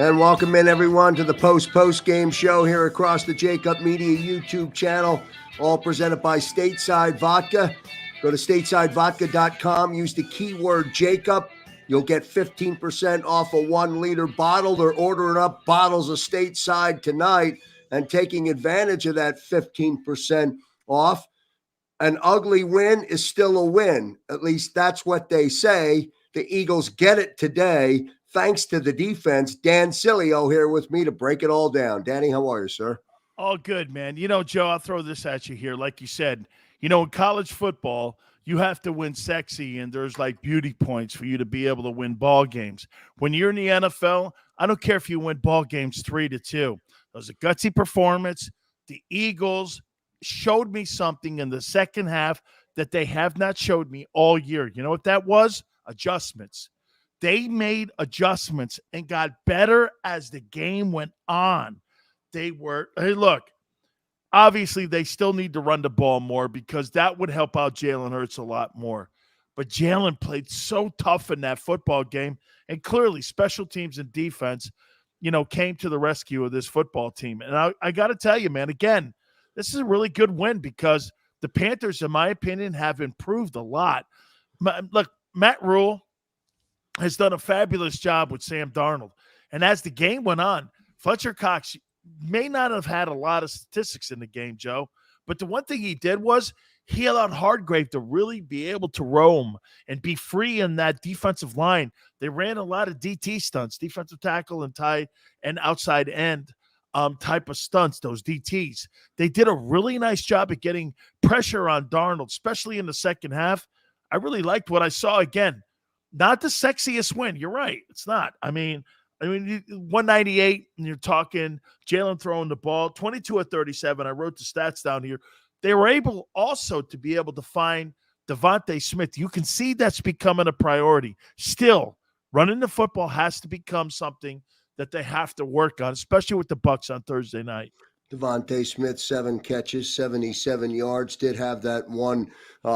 And welcome in, everyone, to the Post-Postgame show here across the JAKIB Media YouTube channel, all presented by Stateside Vodka. Go to statesidevodka.com, use the keyword JAKIB. You'll get 15% off a 1-liter bottle. They're ordering up bottles of Stateside tonight and taking advantage of that 15% off. An ugly win is still a win. At least that's what they say. The Eagles get it today, thanks to the defense. Dan Sileo here with me to break it all down. Danny, how are you, sir? All good, man. Joe, I'll throw this at you here. Like you said, in college football, you have to win sexy, and there's like beauty points for you to be able to win ball games. When you're in the NFL, I don't care if you win ball games 3-2. That was a gutsy performance. The Eagles showed me something in the second half that they have not showed me all year. You know what that was? Adjustments. They made adjustments and got better as the game went on. Hey, look, obviously they still need to run the ball more because that would help out Jalen Hurts a lot more. But Jalen played so tough in that football game, and clearly special teams and defense, came to the rescue of this football team. And I got to tell you, man, again, this is a really good win because the Panthers, in my opinion, have improved a lot. Look, Matt Rule has done a fabulous job with Sam Darnold. And as the game went on, Fletcher Cox may not have had a lot of statistics in the game, Joe, but the one thing he did was he allowed Hargrave to really be able to roam and be free in that defensive line. They ran a lot of DT stunts, defensive tackle and tight and outside end type of stunts, those DTs. They did a really nice job at getting pressure on Darnold, especially in the second half. I really liked what I saw. Again, not the sexiest win. You're right. It's not. I mean, 198, and you're talking Jalen throwing the ball, 22 of 37. I wrote the stats down here. They were able also to be able to find Devontae Smith. You can see that's becoming a priority. Still, running the football has to become something that they have to work on, especially with the Bucs on Thursday night. Devontae Smith, 7 catches, 77 yards. Did have that one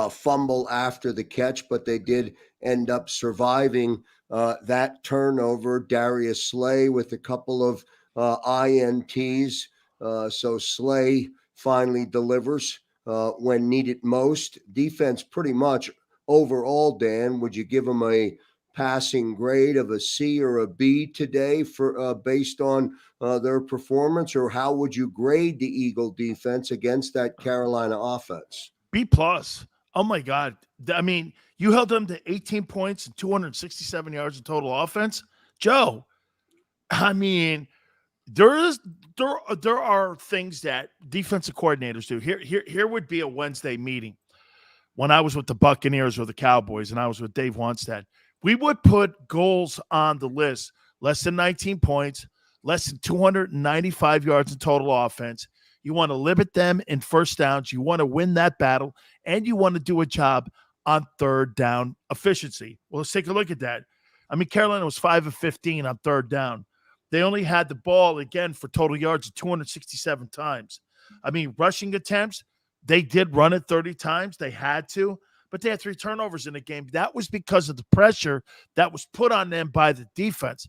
fumble after the catch, but they did end up surviving that turnover. Darius Slay with a couple of INTs. So Slay finally delivers when needed most. Defense pretty much overall, Dan, would you give them a passing grade of a C or a B today for based on their performance, or how would you grade the Eagle defense against that Carolina offense? B plus. Oh my God. I mean, you held them to 18 points and 267 yards of total offense. Joe, I mean, there are things that defensive coordinators do. Here would be a Wednesday meeting when I was with the Buccaneers or the Cowboys and I was with Dave Wanstead. We would put goals on the list, less than 19 points, less than 295 yards in total offense. You want to limit them in first downs. You want to win that battle, and you want to do a job on third down efficiency. Well, let's take a look at that. I mean, Carolina was 5 of 15 on third down. They only had the ball, again, for total yards of 267 times. I mean, rushing attempts, they did run it 30 times. They had to. But they had 3 turnovers in the game. That was because of the pressure that was put on them by the defense.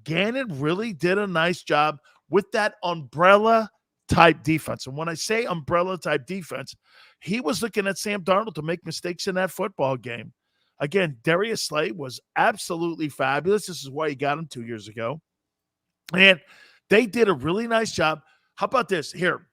Gannon really did a nice job with that umbrella-type defense. And when I say umbrella-type defense, he was looking at Sam Darnold to make mistakes in that football game. Again, Darius Slay was absolutely fabulous. This is why he got him 2 years ago. And they did a really nice job. How about this? Here,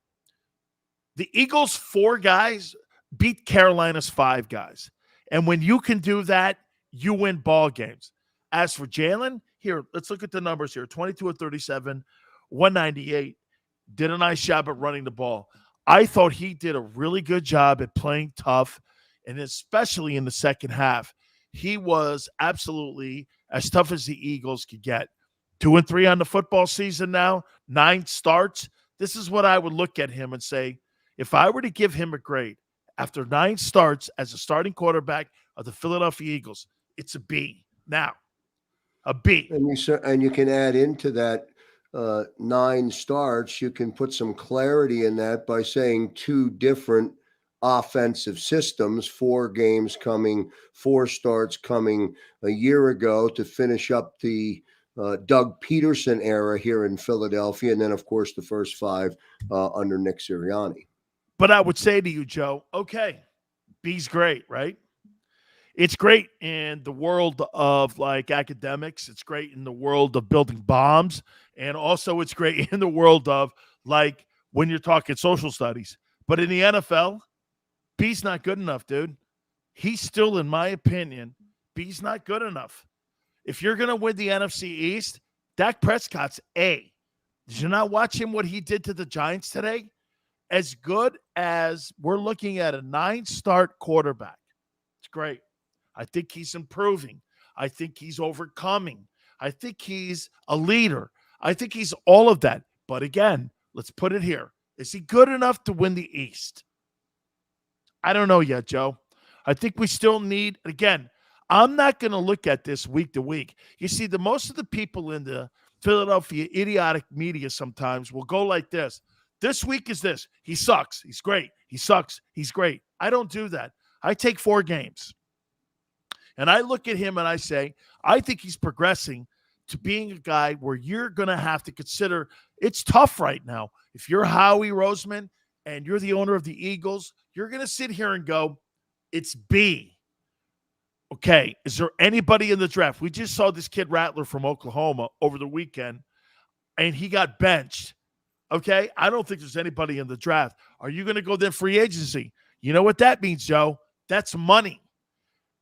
the Eagles' 4 guys beat Carolina's 5 guys. And when you can do that, you win ball games. As for Jalen, here, let's look at the numbers here. 22 of 37, 198. Did a nice job at running the ball. I thought he did a really good job at playing tough, and especially in the second half. He was absolutely as tough as the Eagles could get. 2-3 on the football season now, 9 starts. This is what I would look at him and say, if I were to give him a grade, after 9 starts as a starting quarterback of the Philadelphia Eagles, it's a B. Now, a B. And you can add into that 9 starts, you can put some clarity in that by saying 2 different offensive systems, 4 games coming, 4 starts coming a year ago to finish up the Doug Peterson era here in Philadelphia, and then, of course, the first 5 under Nick Sirianni. But I would say to you, Joe, okay, B's great, right? It's great in the world of like academics. It's great in the world of building bombs. And also it's great in the world of like when you're talking social studies. But in the NFL, B's not good enough, dude. He's still, in my opinion, B's not good enough. If you're going to win the NFC East, Dak Prescott's A. Did you not watch him, what he did to the Giants today? As good as we're looking at a 9-start quarterback. It's great. I think he's improving. I think he's overcoming. I think he's a leader. I think he's all of that. But again, let's put it here. Is he good enough to win the East? I don't know yet, Joe. I think we still need, again, I'm not going to look at this week to week. You see, most of the people in the Philadelphia idiotic media sometimes will go like this. This week is this. He sucks. He's great. He sucks. He's great. I don't do that. I take 4 games. And I look at him and I say, I think he's progressing to being a guy where you're going to have to consider it's tough right now. If you're Howie Roseman and you're the owner of the Eagles, you're going to sit here and go, it's B. Okay, is there anybody in the draft? We just saw this kid Rattler from Oklahoma over the weekend, and he got benched. Okay, I don't think there's anybody in the draft. Are you going to go then free agency? You know what that means, Joe? That's money.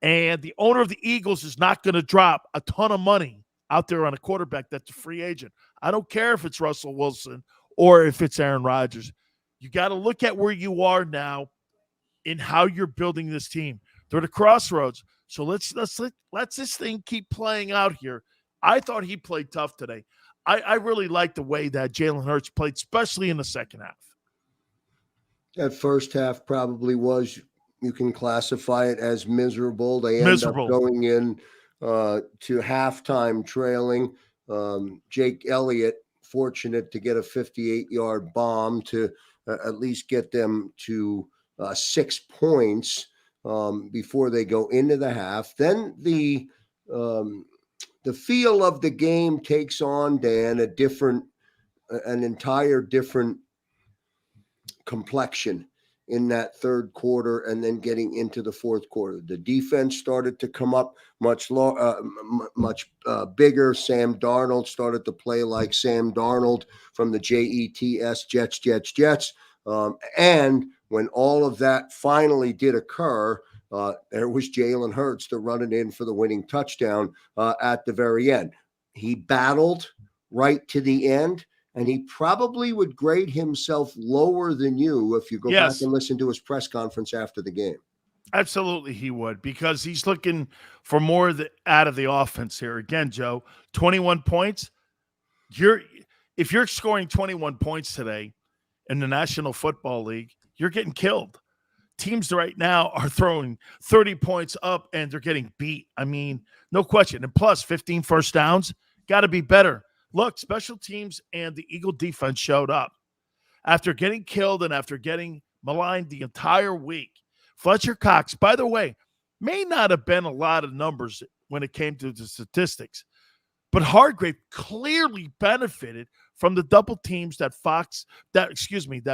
And the owner of the Eagles is not going to drop a ton of money out there on a quarterback that's a free agent. I don't care if it's Russell Wilson or if it's Aaron Rodgers. You got to look at where you are now in how you're building this team. They're at a crossroads. So let's this thing keep playing out here. I thought he played tough today. I really like the way that Jalen Hurts played, especially in the second half. That first half probably was, you can classify it as miserable. They end up going in to halftime trailing. Jake Elliott, fortunate to get a 58-yard bomb to at least get them to 6 points before they go into the half. Then the feel of the game takes on, Dan, an entire different complexion in that third quarter, and then getting into the fourth quarter. The defense started to come up much bigger. Sam Darnold started to play like Sam Darnold from the Jets. And when all of that finally did occur, there was Jalen Hurts to run it in for the winning touchdown at the very end. He battled right to the end, and he probably would grade himself lower than you if you go back and listen to his press conference after the game. Absolutely he would, because he's looking for more out of the offense here. Again, Joe, 21 points. If you're scoring 21 points today in the National Football League, you're getting killed. Teams right now are throwing 30 points up, and they're getting beat. I mean, no question. And plus, 15 first downs, got to be better. Look, special teams and the Eagle defense showed up. After getting killed and after getting maligned the entire week, Fletcher Cox, by the way, may not have been a lot of numbers when it came to the statistics, but Hargrave clearly benefited from the double teams that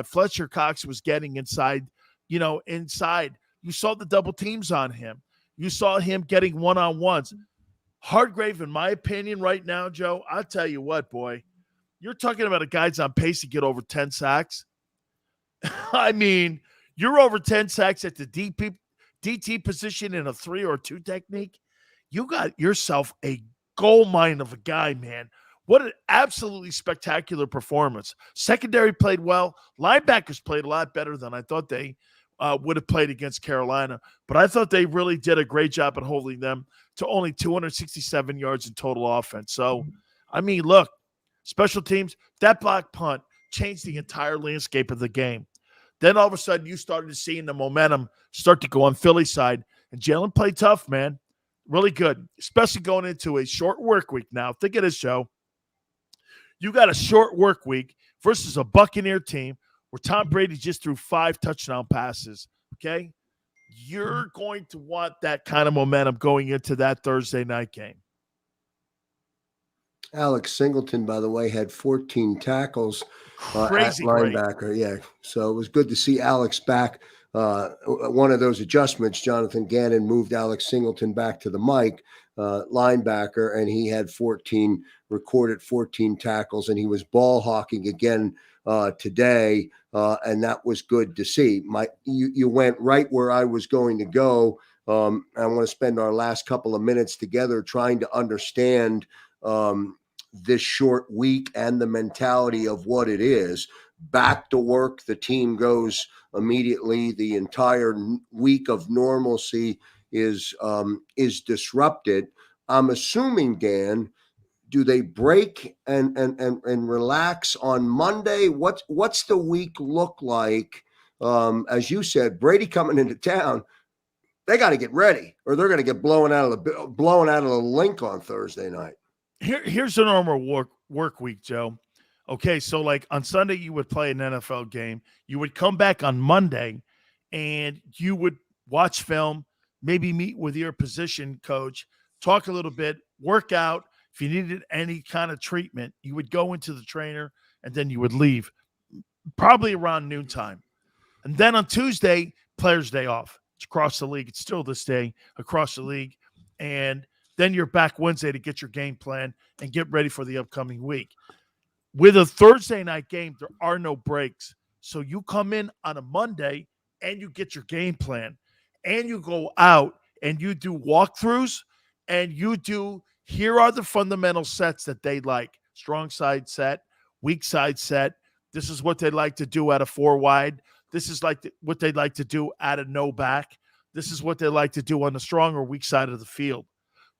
Fletcher Cox was getting inside. Inside. You saw the double teams on him. You saw him getting one-on-ones. Hargrave, in my opinion, right now, Joe, I'll tell you what, boy, you're talking about a guy's on pace to get over 10 sacks. I mean, you're over 10 sacks at the DT position in a 3 or 2 technique. You got yourself a gold mine of a guy, man. What an absolutely spectacular performance. Secondary played well. Linebackers played a lot better than I thought they would have played against Carolina. But I thought they really did a great job at holding them to only 267 yards in total offense. So, I mean, look, special teams, that block punt changed the entire landscape of the game. Then all of a sudden you started seeing the momentum start to go on Philly's side. And Jalen played tough, man. Really good, especially going into a short work week now. Think of this, Joe. You got a short work week versus a Buccaneer team where Tom Brady just threw 5 touchdown passes, okay? You're going to want that kind of momentum going into that Thursday night game. Alex Singleton, by the way, had 14 tackles at Crazy great. linebacker. Yeah, so it was good to see Alex back. One of those adjustments, Jonathan Gannon moved Alex Singleton back to the mic, linebacker, and he had recorded 14 tackles, and he was ball hawking again today, and that was good to see. You went right where I was going to go. I want to spend our last couple of minutes together trying to understand this short week and the mentality of what it is. Back to work, the team goes immediately. The entire week of normalcy is disrupted. I'm assuming, Dan, do they break and relax on Monday? What's the week look like? As you said, Brady coming into town, they got to get ready, or they're going to get blown out of the link on Thursday night. Here's a normal work week, Joe. Okay, so like on Sunday you would play an NFL game. You would come back on Monday, and you would watch film, maybe meet with your position coach, talk a little bit, work out. If you needed any kind of treatment, you would go into the trainer, and then you would leave, probably around noontime. And then on Tuesday, players' day off. It's across the league. It's still this day across the league. And then you're back Wednesday to get your game plan and get ready for the upcoming week. With a Thursday night game, there are no breaks. So you come in on a Monday and you get your game plan, and you go out and you do walkthroughs, and you do, here are the fundamental sets that they like. Strong side set, weak side set. This is what they like to do at a 4 wide. This is what they like to do at a no back. This is what they like to do on the strong or weak side of the field.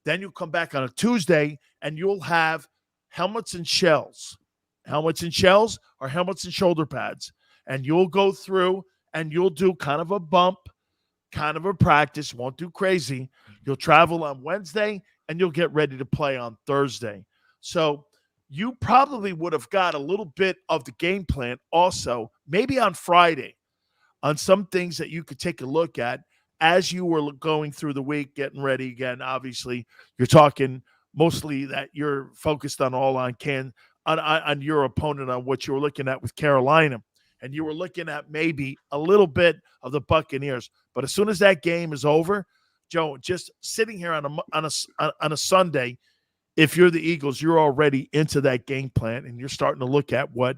Then you come back on a Tuesday and you'll have helmets and shells. Helmets and shells are helmets and shoulder pads. And you'll go through and you'll do kind of a bump, kind of a practice, won't do crazy. You'll travel on Wednesday and you'll get ready to play on Thursday. So you probably would have got a little bit of the game plan also, maybe on Friday, on some things that you could take a look at as you were going through the week, getting ready again. Obviously, you're talking mostly that you're focused on on your opponent, on what you were looking at with Carolina. And you were looking at maybe a little bit of the Buccaneers. But as soon as that game is over, Joe, just sitting here on a Sunday, if you're the Eagles, you're already into that game plan and you're starting to look at what,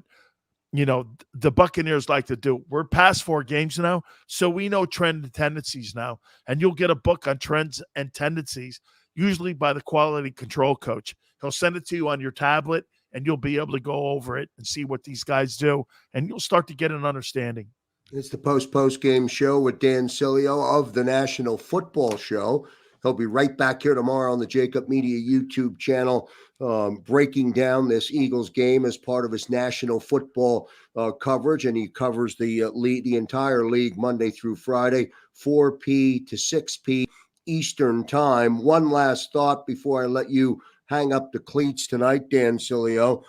the Buccaneers like to do. We're past 4 games now, so we know trend and tendencies now. And you'll get a book on trends and tendencies, usually by the quality control coach. He'll send it to you on your tablet, and you'll be able to go over it and see what these guys do, and you'll start to get an understanding. It's the post-game show with Dan Sileo of the National Football Show. He'll be right back here tomorrow on the JAKIB Media YouTube channel, breaking down this Eagles game as part of his national football coverage. And he covers the entire league Monday through Friday, 4 p to 6 p Eastern time. One last thought before I let you hang up the cleats tonight, Dan Sileo.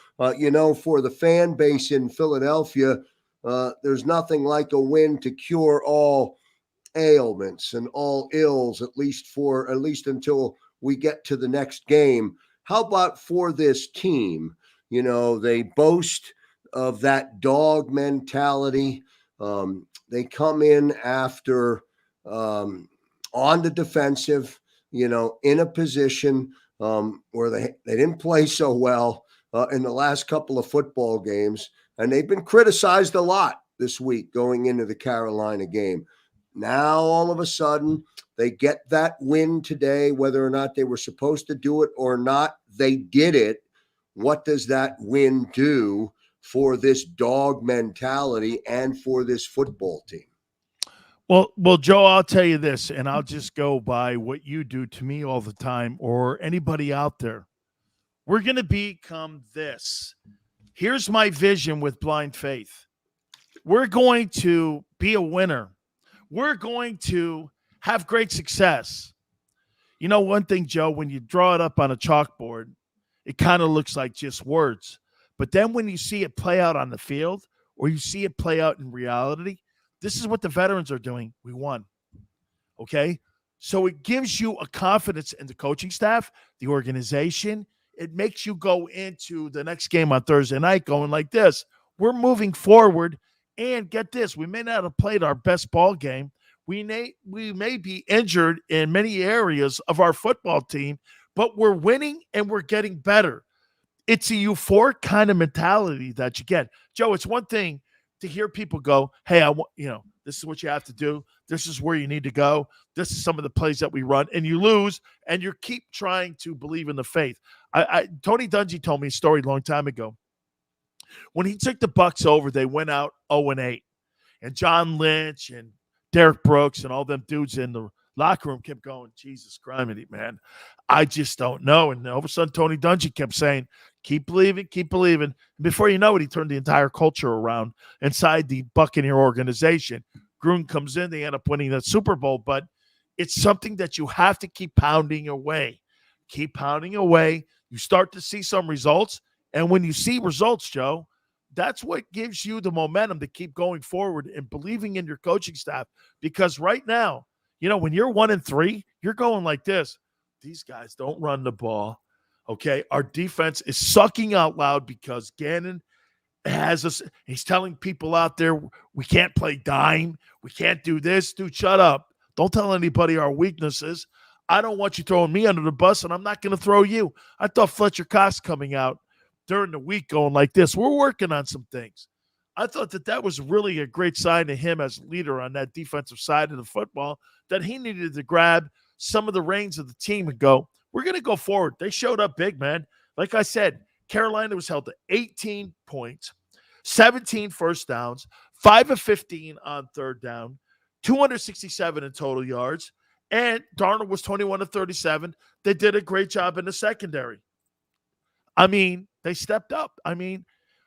For the fan base in Philadelphia, there's nothing like a win to cure all ailments and all ills, at least until we get to the next game. How about for this team? They boast of that dog mentality. They come in after on the defensive, in a position where they didn't play so well in the last couple of football games, and they've been criticized a lot this week going into the Carolina game. Now, all of a sudden, they get that win today, whether or not they were supposed to do it or not, they did it. What does that win do for this dog mentality and for this football team? Well, Joe, I'll tell you this, and I'll just go by what you do to me all the time, or anybody out there. We're going to become this. Here's my vision with blind faith. We're going to be a winner. We're going to have great success. One thing, Joe, when you draw it up on a chalkboard, it kind of looks like just words. But then when you see it play out on the field, or you see it play out in reality, this is what the veterans are doing. We won. Okay? So it gives you a confidence in the coaching staff, the organization. it makes you go into the next game on Thursday night going like this. We're moving forward, and get this, we may not have played our best ball game. We may be injured in many areas of our football team, but we're winning and we're getting better. It's a euphoric kind of mentality that you get. Joe, it's one thing to hear people go, hey, this is what you have to do. This is where you need to go. This is some of the plays that we run, and you lose, and you keep trying to believe in the faith. Tony Dungy told me a story a long time ago. When he took the Bucs over, they went out 0-8, and John Lynch and Derek Brooks and all them dudes in the locker room kept going, Jesus Christ, man, I just don't know. And all of a sudden, Tony Dungy kept saying, keep believing, keep believing. Before you know it, he turned the entire culture around inside the Buccaneer organization. Gruden comes in, they end up winning the Super Bowl, but it's something that you have to keep pounding away. Keep pounding away. You start to see some results. And when you see results, Joe, that's what gives you the momentum to keep going forward and believing in your coaching staff. Because right now, when you're 1-3, you're going like this. These guys don't run the ball. Okay. Our defense is sucking out loud because Gannon has us. He's telling people out there, we can't play dime. We can't do this. Dude, shut up. Don't tell anybody our weaknesses. I don't want you throwing me under the bus, and I'm not going to throw you. I thought Fletcher Cox coming out during the week going like this. We're working on some things. I thought that was really a great sign to him as leader on that defensive side of the football, that he needed to grab some of the reins of the team and go, we're going to go forward. They showed up big, man. Like I said, Carolina was held to 18 points, 17 first downs, 5 of 15 on third down, 267 in total yards, and Darnold was 21 of 37. They did a great job in the secondary. They stepped up.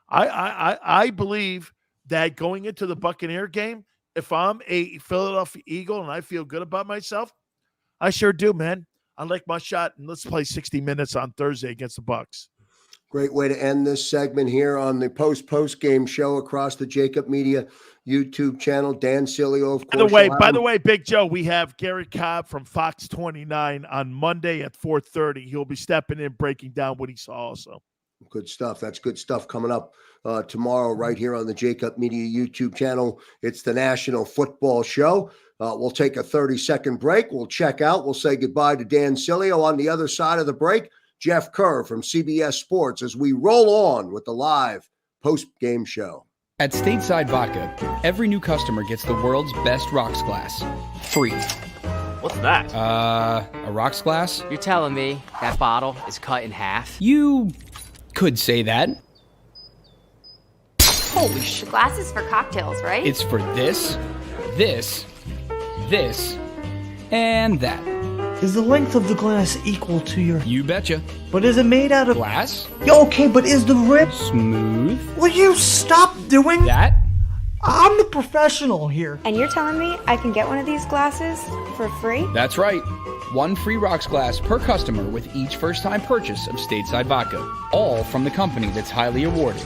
I believe that going into the Buccaneer game, if I'm a Philadelphia Eagle and I feel good about myself, I sure do, man. I like my shot, and let's play 60 minutes on Thursday against the Bucs. Great way to end this segment here on the post-game show across the JAKIB Media YouTube channel. Dan Sileo, of course. By the way, Big Joe, we have Gary Cobb from Fox 29 on Monday at 4:30. He'll be stepping in, breaking down what he saw also. Good stuff. That's good stuff coming up tomorrow right here on the JAKIB Media YouTube channel. It's the National Football Show. We'll take a 30-second break. We'll check out. We'll say goodbye to Dan Sileo. On the other side of the break, Jeff Kerr from CBS Sports as we roll on with the live post-game show. At Stateside Vodka, every new customer gets the world's best rocks glass. Free. What's that? A rocks glass? You're telling me that bottle is cut in half? You could say that. Holy shit. Glass is for cocktails, right? It's for this, and that. Is the length of the glass equal to your... You betcha. But is it made out of... Glass? Yeah, okay, but is the rip... Smooth? Will you stop doing... That? I'm the professional here. And you're telling me I can get one of these glasses for free? That's right. One free rocks glass per customer with each first-time purchase of Stateside Vodka. All from the company that's highly awarded.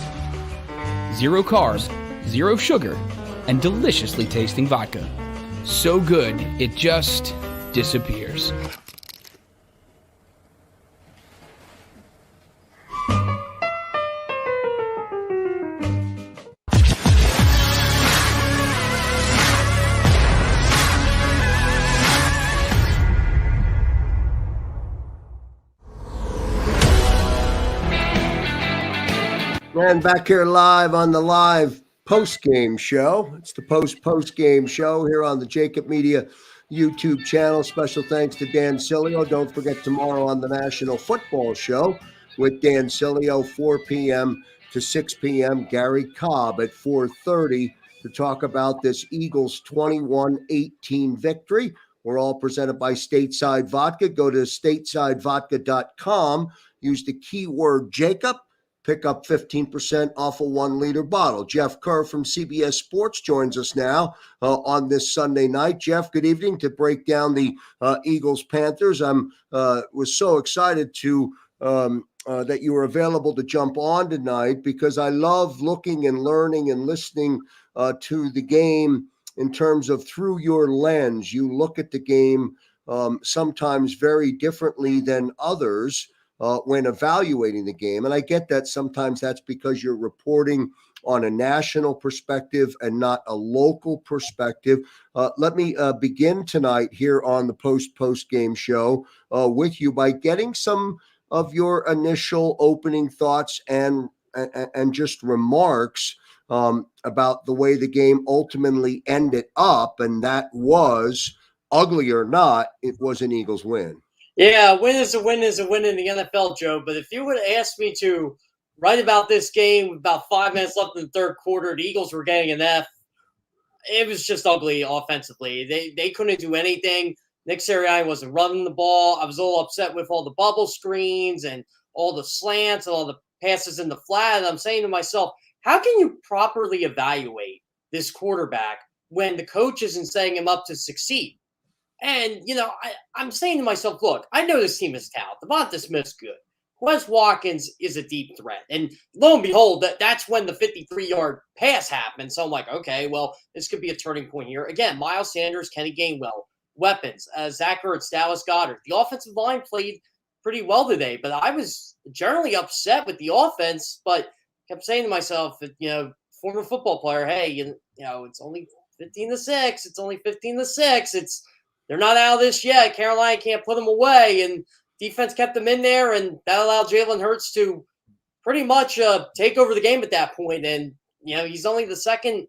0 carbs, 0 sugar, and deliciously tasting vodka. So good, it just disappears. And back here live on the live post-game show. It's the post-game show here on the JAKIB Media YouTube channel. Special thanks to Dan Sileo. Don't forget tomorrow on the National Football Show with Dan Sileo, 4 p.m. to 6 p.m. Gary Cobb at 4:30 to talk about this Eagles 21-18 victory. We're all presented by Stateside Vodka. Go to statesidevodka.com. Use the keyword JAKIB. Pick up 15% off a 1-liter bottle. Jeff Kerr from CBS Sports joins us now on this Sunday night. Jeff, good evening to break down the Eagles-Panthers. Was so excited to that you were available to jump on tonight because I love looking and learning and listening to the game in terms of through your lens. You look at the game sometimes very differently than others. when evaluating the game. And I get that sometimes that's because you're reporting on a national perspective and not a local perspective. Let me begin tonight here on the post-game show with you by getting some of your initial opening thoughts and just remarks about the way the game ultimately ended up, and that was, ugly or not, it was an Eagles win. Yeah, a win is a win is a win in the NFL, Joe. But if you would have asked me to write about this game with about 5 minutes left in the third quarter, the Eagles were getting an F. It was just ugly offensively. They couldn't do anything. Nick Sirianni wasn't running the ball. I was a little upset with all the bubble screens and all the slants and all the passes in the flat. And I'm saying to myself, how can you properly evaluate this quarterback when the coach isn't setting him up to succeed? And, I'm saying to myself, look, I know this team is talent. Devonta Smith's good. Wes Watkins is a deep threat. And lo and behold, that's when the 53-yard pass happened. So I'm like, okay, well, this could be a turning point here. Again, Miles Sanders, Kenny Gainwell, weapons, Zach Ertz, Dallas Goedert. The offensive line played pretty well today, but I was generally upset with the offense, but kept saying to myself, former football player, hey, it's only 15-6. It's only 15-6. They're not out of this yet. Carolina can't put them away, and defense kept them in there, and that allowed Jalen Hurts to pretty much take over the game at that point. And he's only the second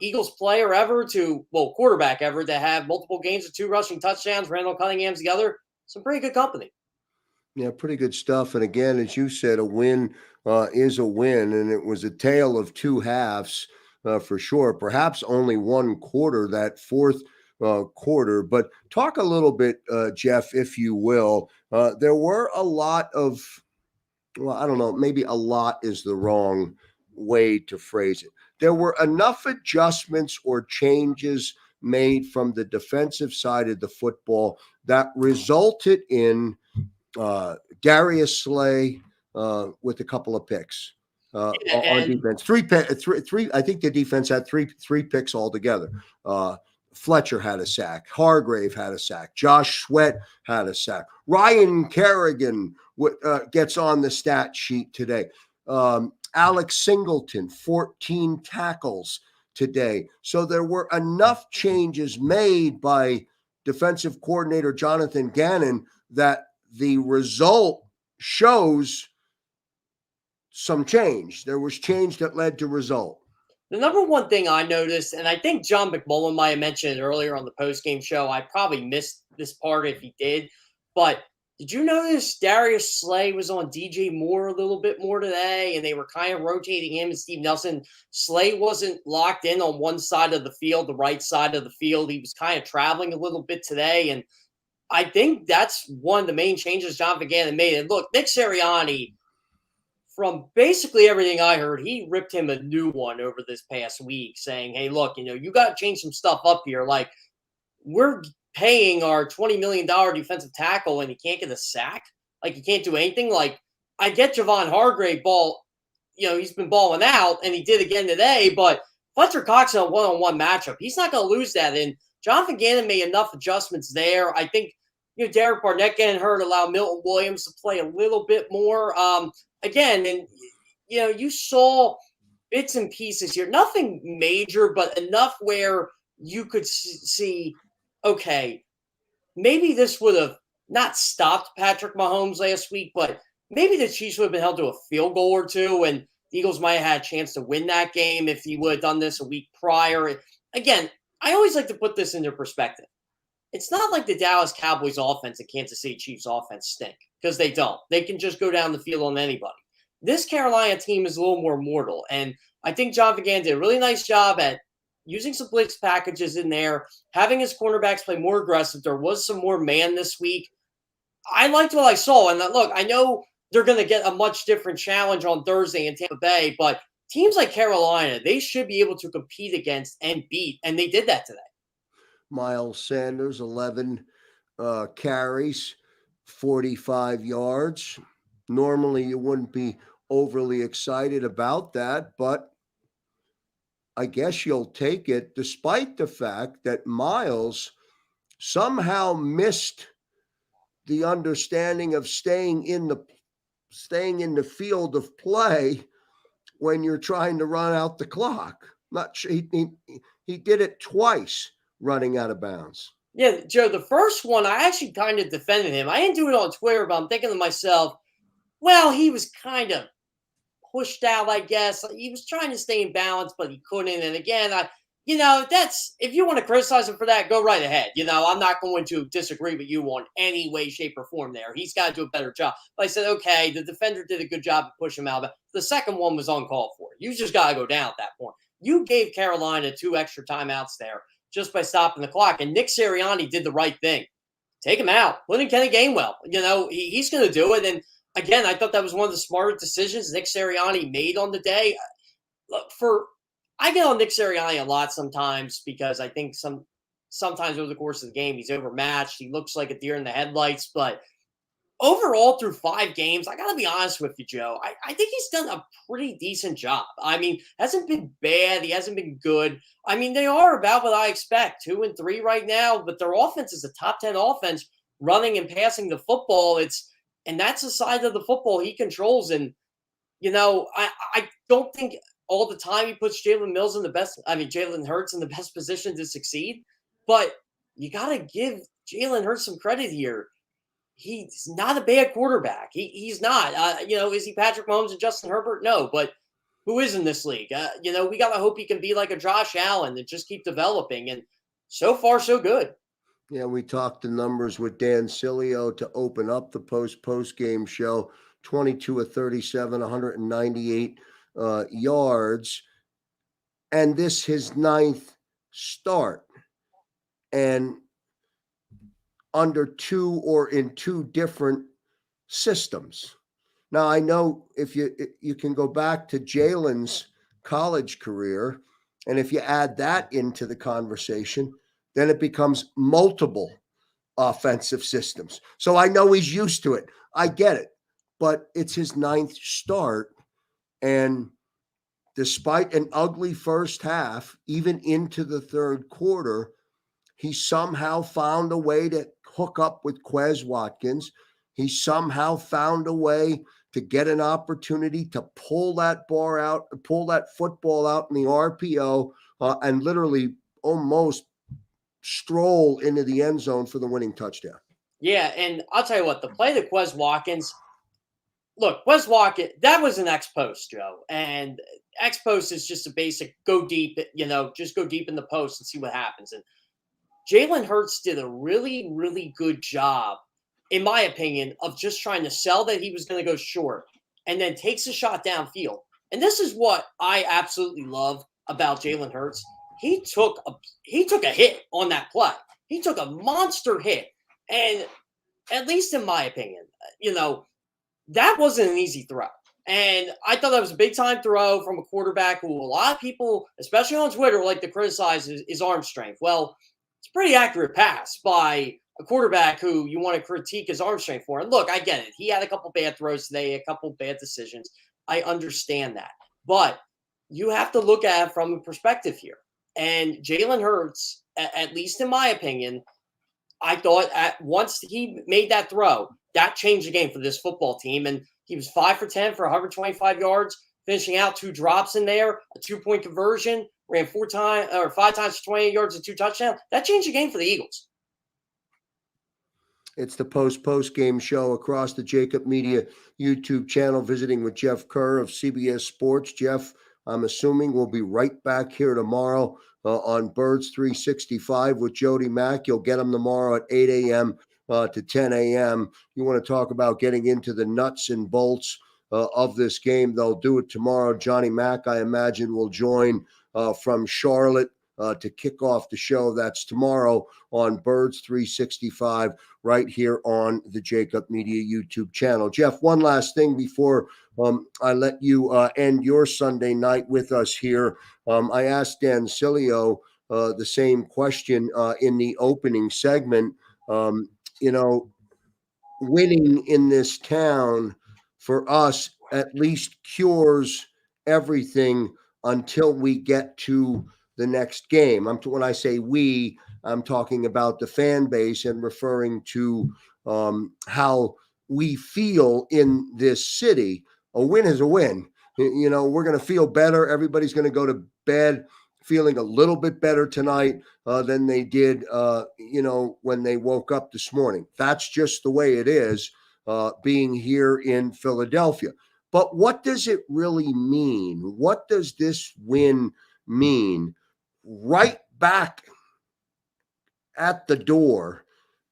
Eagles player ever quarterback ever to have multiple games with 2 rushing touchdowns. Randall Cunningham's the other. Some pretty good company. Yeah, pretty good stuff. And again, as you said, a win is a win, and it was a tale of 2 halves for sure. Perhaps only 1 quarter, that fourth quarter. But talk a little bit, Jeff, if you will. There were a lot of, I don't know, maybe a lot is the wrong way to phrase it. There were enough adjustments or changes made from the defensive side of the football that resulted in Darius Slay with a couple of picks on defense. Three. I think the defense had three picks altogether. Fletcher had a sack. Hargrave had a sack. Josh Sweat had a sack. Ryan Kerrigan gets on the stat sheet today. Alex Singleton, 14 tackles today. So there were enough changes made by defensive coordinator Jonathan Gannon that the result shows some change. There was change that led to result. The number one thing I noticed, and I think John McMullen might have mentioned it earlier on the postgame show, I probably missed this part if he did, but did you notice Darius Slay was on DJ Moore a little bit more today, and they were kind of rotating him and Steve Nelson? Slay wasn't locked in on one side of the field, the right side of the field. He was kind of traveling a little bit today, and I think that's one of the main changes John Gannon made. And look, Nick Sirianni, from basically everything I heard, he ripped him a new one over this past week, saying, hey, look, you got to change some stuff up here. Like, we're paying our $20 million defensive tackle and he can't get a sack. Like, he can't do anything. Like, I get Javon Hargrave ball, he's been balling out, and he did again today, but Fletcher Cox in a one-on-one matchup, he's not going to lose that. And Jonathan Gannon made enough adjustments there. I think, Derek Barnett getting hurt allowed Milton Williams to play a little bit more. Again, and, you saw bits and pieces here. Nothing major, but enough where you could see, okay, maybe this would have not stopped Patrick Mahomes last week, but maybe the Chiefs would have been held to a field goal or two, and the Eagles might have had a chance to win that game if he would have done this a week prior. Again, I always like to put this into perspective. It's not like the Dallas Cowboys offense and Kansas City Chiefs offense stink, because they don't. They can just go down the field on anybody. This Carolina team is a little more mortal, and I think Jonathan Gannon did a really nice job at using some blitz packages in there, having his cornerbacks play more aggressive. There was some more man this week. I liked what I saw, and look, I know they're going to get a much different challenge on Thursday in Tampa Bay, but teams like Carolina, they should be able to compete against and beat, and they did that today. Miles Sanders, 11 carries, 45 yards. Normally, you wouldn't be overly excited about that, but I guess you'll take it, despite the fact that Miles somehow missed the understanding of staying in the field of play when you're trying to run out the clock. Not sure he did it twice running out of bounds. Yeah, Joe, the first one, I actually kind of defended him. I didn't do it on Twitter, but I'm thinking to myself, well, he was kind of pushed out, I guess. He was trying to stay in balance, but he couldn't. And again, that's, if you want to criticize him for that, go right ahead. I'm not going to disagree with you on any way, shape, or form there. He's got to do a better job. But I said, okay, the defender did a good job of pushing him out. But the second one was uncalled for. You just got to go down at that point. You gave Carolina 2 extra timeouts there just by stopping the clock. And Nick Sirianni did the right thing. Take him out. Put in Kenny Gainwell. He's going to do it. And again, I thought that was one of the smarter decisions Nick Sirianni made on the day. Look, I get on Nick Sirianni a lot sometimes because I think sometimes over the course of the game he's overmatched. He looks like a deer in the headlights. But overall, through 5 games, I got to be honest with you, Joe. I think he's done a pretty decent job. I mean, hasn't been bad. He hasn't been good. I mean, they are about what I expect, 2-3 right now. But their offense is a top 10 offense, running and passing the football. And that's the side of the football he controls. And, I don't think all the time he puts Jalen Hurts in the best position to succeed. But you got to give Jalen Hurts some credit here. He's not a bad quarterback. He's not. Is he Patrick Mahomes and Justin Herbert? No, but who is in this league? We got to hope he can be like a Josh Allen and just keep developing. And so far, so good. Yeah, we talked the numbers with Dan Sileo to open up the post-game show. 22 of 37, 198 yards. And this his 9th start. And under 2 or in 2 different systems. Now, I know if you can go back to Jalen's college career, and if you add that into the conversation, then it becomes multiple offensive systems. So I know he's used to it. I get it. But it's his 9th start. And despite an ugly first half, even into the third quarter, he somehow found a way to hook up with Quez Watkins. He somehow found a way to get an opportunity to pull that football out in the RPO and literally almost stroll into the end zone for the winning touchdown. Yeah, and I'll tell you what, the play that Quez Watkins, Quez Watkins, that was an X-post, Joe. And X-post is just a basic go deep, just go deep in the post and see what happens. And Jalen Hurts did a really, really good job, in my opinion, of just trying to sell that he was going to go short and then takes a shot downfield. And this is what I absolutely love about Jalen Hurts. He took a hit on that play. He took a monster hit. And at least in my opinion, that wasn't an easy throw. And I thought that was a big-time throw from a quarterback who a lot of people, especially on Twitter, like to criticize his arm strength. Well, it's a pretty accurate pass by a quarterback who you want to critique his arm strength for. And look, I get it. He had a couple bad throws today, a couple bad decisions. I understand that. But you have to look at it from a perspective here. And Jalen Hurts, at least in my opinion, I thought once he made that throw, that changed the game for this football team. And he was 5 for 10 for 125 yards, finishing out 2 drops in there, a 2-point conversion, ran 5 times for 28 yards and 2 touchdowns. That changed the game for the Eagles. It's the post-game show across the JAKIB Media YouTube channel, visiting with Jeff Kerr of CBS Sports. Jeff, I'm assuming we'll be right back here tomorrow on Birds 365 with Jody Mack. You'll get them tomorrow at 8 a.m. To 10 a.m. You want to talk about getting into the nuts and bolts of this game. They'll do it tomorrow. Johnny Mack, I imagine, will join from Charlotte to kick off the show. That's tomorrow on Birds 365 right here on the JAKIB Media YouTube channel. Jeff, one last thing before I let you end your Sunday night with us here. I asked Dan Sileo the same question in the opening segment. Winning in this town for us at least cures everything until we get to the next game. When I say we, I'm talking about the fan base and referring to how we feel in this city. A win is a win. You know, we're going to feel better. Everybody's going to go to bed feeling a little bit better tonight than they did, you know, when they woke up this morning. That's just the way it is being here in Philadelphia. But what does it really mean? What does this win mean? Right back at the door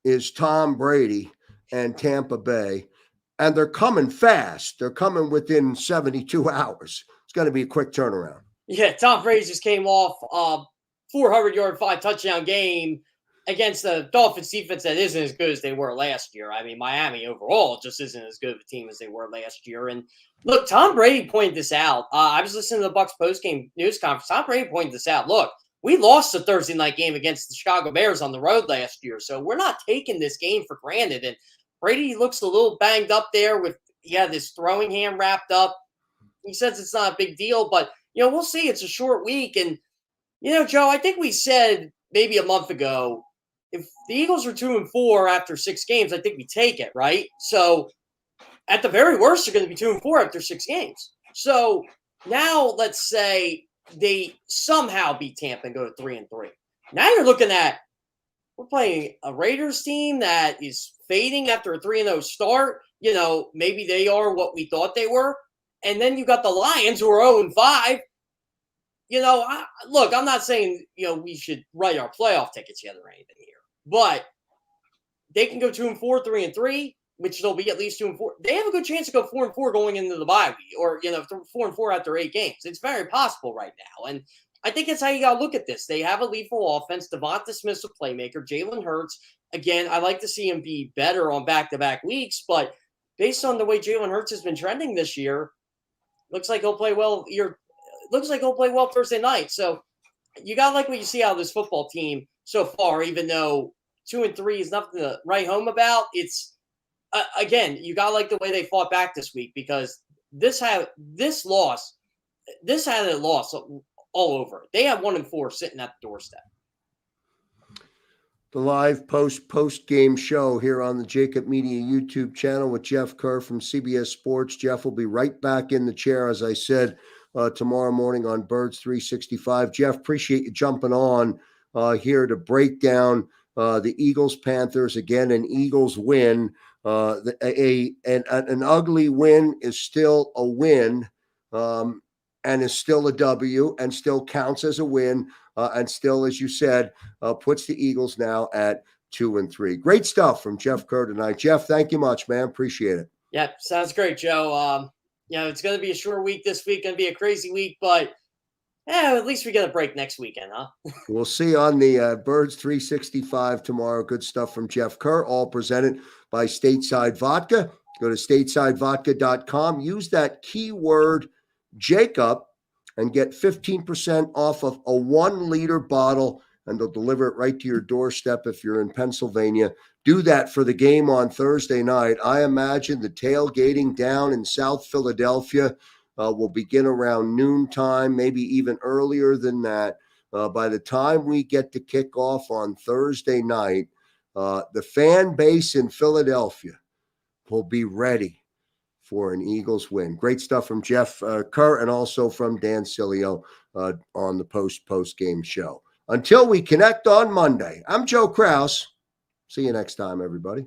is Tom Brady and Tampa Bay, and they're coming fast. They're coming within 72 hours. It's going to be a quick turnaround. Yeah, Tom Brady just came off 400-yard, 5-touchdown game against the Dolphins defense that isn't as good as they were last year. I mean, Miami overall just isn't as good of a team as they were last year. And look, Tom Brady pointed this out. I was listening to the Bucs post-game news conference. Tom Brady pointed this out. Look, we lost the Thursday night game against the Chicago Bears on the road last year, so we're not taking this game for granted. And Brady looks a little banged up there with, this throwing hand wrapped up. He says it's not a big deal, but, we'll see. It's a short week. And, Joe, I think we said maybe a month ago, if the Eagles are 2-4 after 6 games, I think we take it, right? So at the very worst, they're going to be 2-4 after 6 games. So now let's say they somehow beat Tampa and go to 3-3. Now you're looking at, we're playing a Raiders team that is fading after a 3-0 start. Maybe they are what we thought they were. And then you got the Lions who are 0-5. Look, I'm not saying, we should write our playoff tickets yet or anything here. But they can go 2-4, 3-3, which they'll be at least 2-4. They have a good chance to go 4-4 going into the bye week, or 4-4 after 8 games. It's very possible right now, and I think that's how you got to look at this. They have a lethal offense. Devonta Smith's a playmaker. Jalen Hurts, again, I like to see him be better on back-to-back weeks, but based on the way Jalen Hurts has been trending this year, looks like he'll play well. Looks like he'll play well Thursday night. So you got to like what you see out of this football team so far, even though 2-3 is nothing to write home about. It's again, you got to like the way they fought back this week, because this had a loss all over. They have 1-4 sitting at the doorstep. The live post-game show here on the JAKIB Media YouTube channel with Jeff Kerr from CBS Sports. Jeff will be right back in the chair, as I said, tomorrow morning on Birds 365. Jeff, appreciate you jumping on here to break down the Eagles-Panthers. Again, an Eagles win. An ugly win is still a win, and is still a W, and still counts as a win, and still, as you said, puts the Eagles now at 2-3. Great stuff from Jeff Kerr tonight. Jeff, thank you much, man. Appreciate it. Yeah, sounds great, Joe. It's going to be a short week this week, going to be a crazy week, but at least we get a break next weekend, huh? We'll see on the Birds 365 tomorrow. Good stuff from Jeff Kerr, all presented by Stateside Vodka. Go to statesidevodka.com. Use that keyword JAKIB and get 15% off of a 1-liter bottle, and they'll deliver it right to your doorstep if you're in Pennsylvania. Do that for the game on Thursday night. I imagine the tailgating down in South Philadelphia will begin around noontime, maybe even earlier than that. By the time we get to kick off on Thursday night, the fan base in Philadelphia will be ready for an Eagles win. Great stuff from Jeff Kerr and also from Dan Sileo on the post-game show. Until we connect on Monday, I'm Joe Krause. See you next time, everybody.